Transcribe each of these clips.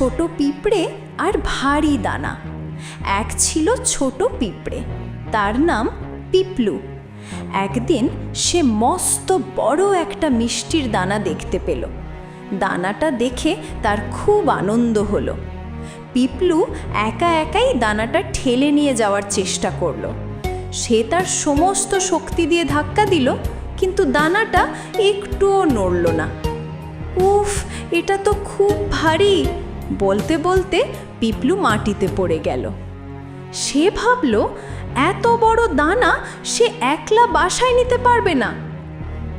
ছোট পিঁপড়ে আর ভারী দানা। এক ছিল ছোট পিঁপড়ে, তার নাম পিপলু। একদিন সে মস্ত বড় একটা মিষ্টির দানা দেখতে পেল। দানাটা দেখে তার খুব আনন্দ হলো। পিপলু একা একাই দানাটা ঠেলে নিয়ে যাওয়ার চেষ্টা করলো। সে তার সমস্ত শক্তি দিয়ে ধাক্কা দিল, কিন্তু দানাটা একটুও নড়ল না। উফ, এটা তো খুব ভারী, বলতে বলতে পিপলু মাটিতে পড়ে গেল। সে ভাবল এত বড় দানা সে একলা বাসায় নিতে পারবে না।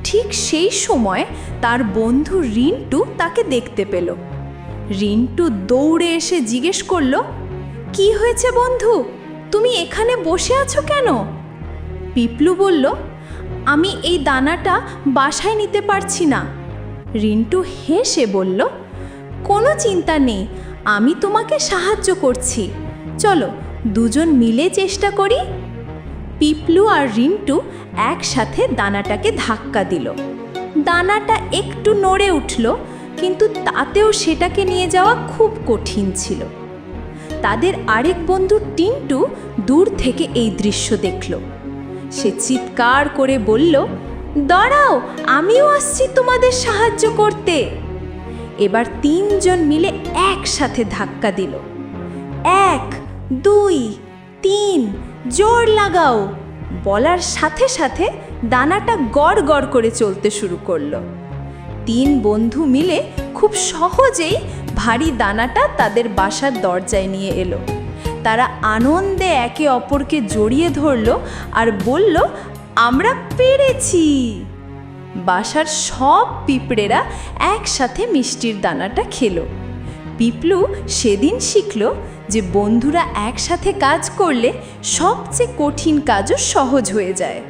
ঠিক সেই সময় তার বন্ধু রিন্টু তাকে দেখতে পেল। রিন্টু দৌড়ে এসে জিজ্ঞেস করল, কি হয়েছে বন্ধু, তুমি এখানে বসে আছো কেন? পিপলু বলল, আমি এই দানাটা বাসায় নিতে পারছি না। রিন্টু হেসে বলল, কোনো চিন্তা নেই, আমি তোমাকে সাহায্য করছি, চলো দুজন মিলে চেষ্টা করি। পিপলু আর রিন্টু একসাথে দানাটাকে ধাক্কা দিল। দানাটা একটু নড়ে উঠল, কিন্তু তাতেও সেটাকে নিয়ে যাওয়া খুব কঠিন ছিল। তাদের আরেক বন্ধু টিন্টু দূর থেকে এই দৃশ্য দেখল। সে চিৎকার করে বলল, দাঁড়াও, আমিও আসছি তোমাদের সাহায্য করতে। এবার তিনজন মিলে একসাথে ধাক্কা দিল। 1, 2, 3, জোর লাগাও বলার সাথে সাথে দানাটা গড় গড় করে চলতে শুরু করলো। 3 বন্ধু মিলে খুব সহজেই ভারী দানাটা তাদের বাসার দরজায় নিয়ে এলো। তারা আনন্দে একে অপরকে জড়িয়ে ধরল আর বলল, আমরা পেরেছি। বাসার সব পিঁপড়েরা একসাথে মিষ্টির দানাটা খেলো। পিপলু সেদিন শিখল যে বন্ধুরা একসাথে কাজ করলে সবচেয়ে কঠিন কাজও সহজ হয়ে যায়।